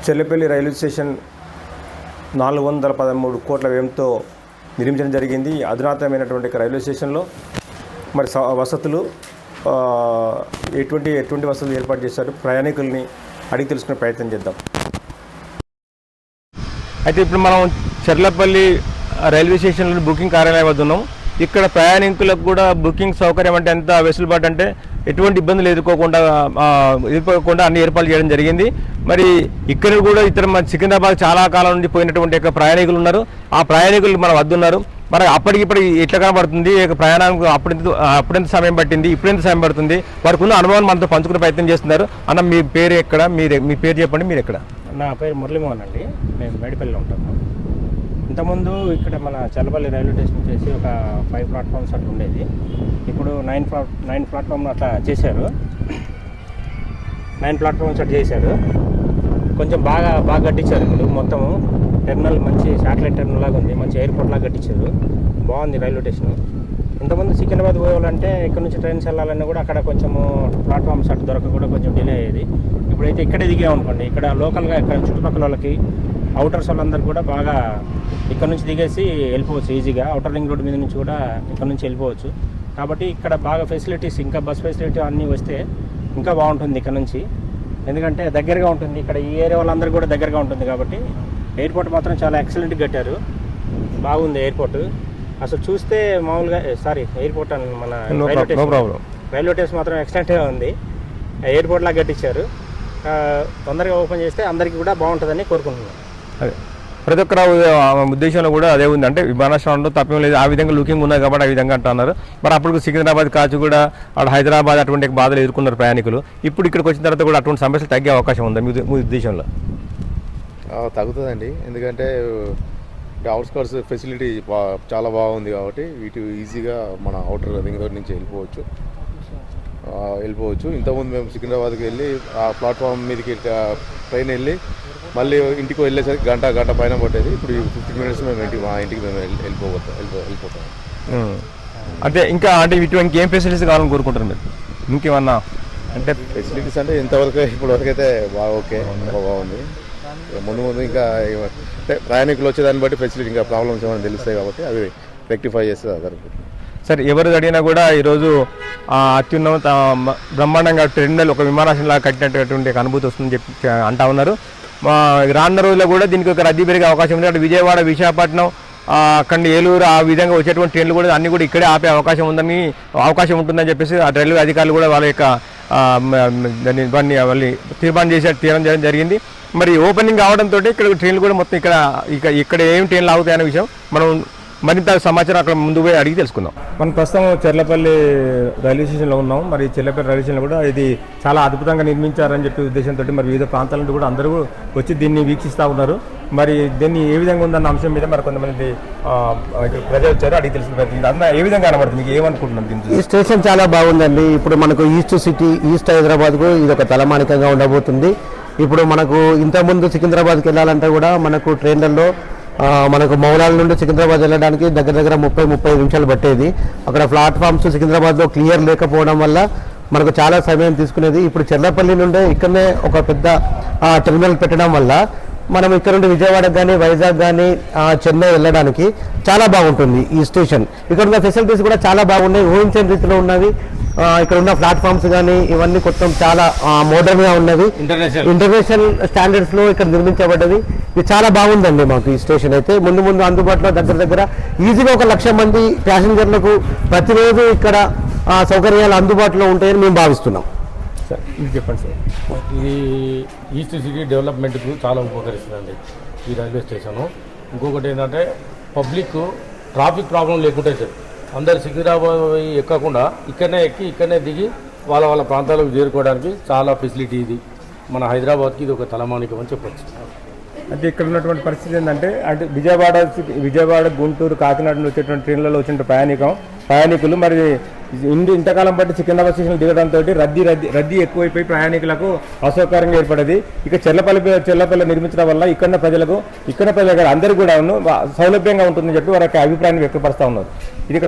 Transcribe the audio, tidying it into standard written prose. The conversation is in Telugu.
చెల్లపల్లి రైల్వే స్టేషన్ 413 కోట్ల వ్యయంతో నిర్మించడం జరిగింది. అధునాతనమైనటువంటి రైల్వే స్టేషన్లో మరి వసతులు ఎటువంటి వసతులు ఏర్పాటు చేశారు, ప్రయాణికుల్ని అడిగి తెలుసుకునే ప్రయత్నం చేద్దాం. అయితే ఇప్పుడు మనం చెర్లపల్లి రైల్వే స్టేషన్లో బుకింగ్ కార్యాలయం వద్ద ఉన్నాం. ఇక్కడ ప్రయాణికులకు కూడా బుకింగ్ సౌకర్యం అంటే ఎంత వెసులుబాటు అంటే ఎటువంటి ఇబ్బందులు ఎదుర్కోకుండా అన్ని ఏర్పాట్లు చేయడం జరిగింది. మరి ఇక్కడ కూడా మన సికింద్రాబాద్ చాలా కాలం నుండి పోయినటువంటి ప్రయాణికులు ఉన్నారు. ఆ ప్రయాణికులు మన వద్ద ఉన్నారు. మరి అప్పటికిప్పుడు ఎట్లా కనబడుతుంది, ప్రయాణానికి అప్పుడెంత సమయం పట్టింది, ఇప్పుడెంత సమయం పడుతుంది, వారికి ఉన్న అనుభవాన్ని మనతో పంచుకునే ప్రయత్నం చేస్తున్నారు. అన్న, మీ పేరు ఎక్కడ, మీ పేరు చెప్పండి, మీరు ఎక్కడ? నా పేరు మురళీమోహన్ అండి. మేము మేడిపల్లిలో ఉంటాము. ఇంతకుముందు ఇక్కడ మన చెల్లపల్లి రైల్వే స్టేషన్ చేసి ఒక 5 ప్లాట్ఫామ్స్ అట్లా ఉండేది. ఇప్పుడు 9 ప్లాట్ఫామ్ అట్లా చేశారు. 9 ప్లాట్ఫామ్స్ అట్లా చేశారు. కొంచెం బాగా కట్టించారు. ఇప్పుడు మొత్తము టెర్మినల్ మంచి శాటిలైట్ టెర్మినల్ లాగా ఉంది, మంచి ఎయిర్పోర్ట్ లాగా కట్టించారు. బాగుంది రైల్వే స్టేషన్. ఇంతకుముందు సికింద్రాబాద్ పోవాలంటే ఇక్కడ నుంచి ట్రైన్స్ వెళ్ళాలన్నా కూడా అక్కడ కొంచెము ప్లాట్ఫామ్స్ అట్లా దొరక కూడా కొంచెం డిలే అయ్యేది. ఇప్పుడైతే ఇక్కడే దిగామనుకోండి, ఇక్కడ లోకల్గా ఇక్కడ చుట్టుపక్కల వాళ్ళకి అవుటర్స్ వాళ్ళందరూ కూడా బాగా ఇక్కడ నుంచి దిగేసి వెళ్ళిపోవచ్చు ఈజీగా. అవుటర్ రింగ్ రోడ్ మీద నుంచి కూడా ఇక్కడ నుంచి వెళ్ళిపోవచ్చు. కాబట్టి ఇక్కడ బాగా ఫెసిలిటీస్, ఇంకా బస్ ఫెసిలిటీ అన్నీ వస్తే ఇంకా బాగుంటుంది ఇక్కడ నుంచి. ఎందుకంటే దగ్గరగా ఉంటుంది, ఇక్కడ ఈ ఏరియా వాళ్ళందరూ కూడా దగ్గరగా ఉంటుంది. కాబట్టి ఎయిర్పోర్ట్ మాత్రం చాలా ఎక్సలెంట్గా కట్టారు. బాగుంది ఎయిర్పోర్ట్. అసలు చూస్తే మామూలుగా ఎయిర్పోర్ట్ అని మన రైల్వే స్టేషన్ మాత్రం ఎక్సలెంట్గా ఉంది. ఎయిర్పోర్ట్ లాగా కట్టించారు. తొందరగా ఓపెన్ చేస్తే అందరికీ కూడా బాగుంటుందని కోరుకుంటున్నాను. అదే ప్రతి ఒక్కరు ఉద్దేశంలో కూడా అదే ఉంది. అంటే విమానాశ్రయంలో తప్పేం లేదు, ఆ విధంగా లుకింగ్ ఉన్నది కాబట్టి ఆ విధంగా అంటున్నారు. మరి అప్పుడు సికింద్రాబాద్ కాచి కూడా అక్కడ హైదరాబాద్ అటువంటి బాధలు ఎదుర్కొన్నారు ప్రయాణికులు. ఇప్పుడు ఇక్కడికి వచ్చిన తర్వాత కూడా అటువంటి సమస్యలు తగ్గే అవకాశం ఉందా మీ ఉద్దేశంలో? తగ్గుతుందండి. ఎందుకంటే అవుట్స్కర్ట్స్ ఫెసిలిటీ చాలా బాగుంది కాబట్టి ఇటు ఈజీగా మన అవుటర్ రింగ్ రోడ్ నుంచి వెళ్ళిపోవచ్చు. ఇంతకుముందు మేము సికింద్రాబాద్కి వెళ్ళి ఆ ప్లాట్ఫామ్ మీదకి ట్రైన్ వెళ్ళి మళ్ళీ ఇంటికి వెళ్ళేసరికి గంట పైన పట్టేది. ఇప్పుడు 15 మినిట్స్ మేము మా ఇంటికి మేము వెళ్ళిపోతాం. అంటే ఇంకా ఇంకేం ఫెసిలిటీస్ కావాలని కోరుకుంటారు మీరు? ఇంకేమన్నా అంటే ఫెసిలిటీస్ అంటే ఇంతవరకు ఇప్పటివరకు అయితే బాగుంది. ముందు ఇంకా అంటే ప్రయాణికులు వచ్చేదాన్ని బట్టి ఫెసిలిటీ ఇంకా ప్రాబ్లమ్స్ ఏమైనా తెలుస్తాయి కాబట్టి అవి రెక్టిఫై చేస్తే జరుగుతుంది. సరే, ఎవరు అడిగినా కూడా ఈరోజు అత్యున్నత బ్రహ్మాండంగా టెర్మినల్ ఒక విమానాశ్రయంలాగా కట్టినటువంటి అనుభూతి వస్తుందని చెప్పి అంటా ఉన్నారు. రానున్న రోజుల్లో కూడా దీనికి ఒక రద్దీ పెరిగే అవకాశం ఉంది. అటు విజయవాడ, విశాఖపట్నం, అక్కడ ఏలూరు ఆ విధంగా వచ్చేటువంటి ట్రైన్లు కూడా అన్ని కూడా ఇక్కడే ఆపే అవకాశం ఉంటుందని చెప్పేసి ఆ రైల్వే అధికారులు కూడా వాళ్ళ యొక్క వాళ్ళు తీర్మానం చేయడం జరిగింది. మరి ఓపెనింగ్ కావడంతో ఇక్కడ ట్రైన్లు కూడా మొత్తం ఇక్కడ ఏం ట్రైన్లు ఆగుతాయనే విషయం మనం మరింత సమాచారం అక్కడ ముందు పోయి అడిగి తెలుసుకుందాం. మనం ప్రస్తుతం చెర్లపల్లి రైల్వే స్టేషన్లో ఉన్నాం. మరి చెర్లపల్లి రైల్వే స్టేషన్ కూడా ఇది చాలా అద్భుతంగా నిర్మించారని చెప్పి ఉద్దేశంతో మరి వివిధ ప్రాంతాల నుండి కూడా అందరూ వచ్చి దీన్ని వీక్షిస్తూ ఉన్నారు. మరి దీన్ని ఏ విధంగా ఉందన్న అంశం మీద మరి కొంతమంది ప్రజలు వచ్చారు, అడిగి తెలుసుకుంటారు. అన్న, ఏ విధంగా కనబడుతుంది, మీకు ఏమనుకుంటున్నాం దీనికి? ఈ స్టేషన్ చాలా బాగుందండి. ఇప్పుడు మనకు ఈస్ట్ హైదరాబాద్కు ఇది ఒక తలమానికంగా ఉండబోతుంది. ఇప్పుడు మనకు ఇంతకుముందు సికింద్రాబాద్కి వెళ్ళాలంటే కూడా మనకు ట్రైన్లలో మనకు మౌలాల నుండి సికింద్రాబాద్ వెళ్ళడానికి దగ్గర 30-35 నిమిషాలు పట్టేది. అక్కడ ప్లాట్ఫామ్స్ సికింద్రాబాద్లో క్లియర్ లేకపోవడం వల్ల మనకు చాలా సమయం తీసుకునేది. ఇప్పుడు చెర్లపల్లి నుండే ఇక్కడనే ఒక పెద్ద టెర్మినల్ పెట్టడం వల్ల మనం ఇక్కడ నుండి విజయవాడకు కానీ వైజాగ్ కానీ చెన్నై వెళ్ళడానికి చాలా బాగుంటుంది ఈ స్టేషన్. ఇక్కడ ఉన్న ఫెసిలిటీస్ కూడా చాలా బాగున్నాయి, ఊహించని రీతిలో ఉన్నవి. ఇక్కడ ఉన్న ప్లాట్ఫామ్స్ కానీ ఇవన్నీ మొత్తం చాలా మోడర్న్గా ఉన్నవి, ఇంటర్నేషనల్ స్టాండర్డ్స్లో ఇక్కడ నిర్మించబడ్డది. ఇది చాలా బాగుందండి మాకు ఈ స్టేషన్. అయితే ముందు అందుబాటులో దగ్గర ఈజీగా 1,00,000 మంది ప్యాసింజర్లకు ప్రతిరోజు ఇక్కడ సౌకర్యాలు అందుబాటులో ఉంటాయని మేము భావిస్తున్నాం. సార్, ఇది చెప్పండి సార్. ఇది ఈస్ట్ సిటీ డెవలప్మెంట్కు చాలా ఉపకరిస్తుందండి ఈ రైల్వే స్టేషను. ఇంకొకటి ఏంటంటే పబ్లిక్ ట్రాఫిక్ ప్రాబ్లం లేకుంటే సార్ అందరు సికింద్రాబాద్ ఎక్కకుండా ఇక్కడనే ఎక్కి ఇక్కడనే దిగి వాళ్ళ ప్రాంతాలకు చేరుకోవడానికి చాలా ఫెసిలిటీ ఇది. మన హైదరాబాద్కి ఇది ఒక తలమానికం అని చెప్పచ్చు. అంటే ఇక్కడ ఉన్నటువంటి పరిస్థితి ఏంటంటే విజయవాడ, గుంటూరు, కాకినాడ నుండి వచ్చేటువంటి ట్రైన్లలో వచ్చిన ప్రయాణికులు మరి ఇంతకాలం బట్టి సికింద్రాబాద్ స్టేషన్ దిగడంతో రద్దీ ఎక్కువైపోయి ప్రయాణికులకు అసౌకర్యంగా ఏర్పడేది. ఇక చెర్లపల్లి నిర్మించడం వల్ల ఇక్కడ ప్రజలకు అందరికీ కూడా సౌలభ్యంగా ఉంటుందని చెప్పి వారి అభిప్రాయాన్ని వ్యక్తపరుస్తూ ఉన్నారు. ఇది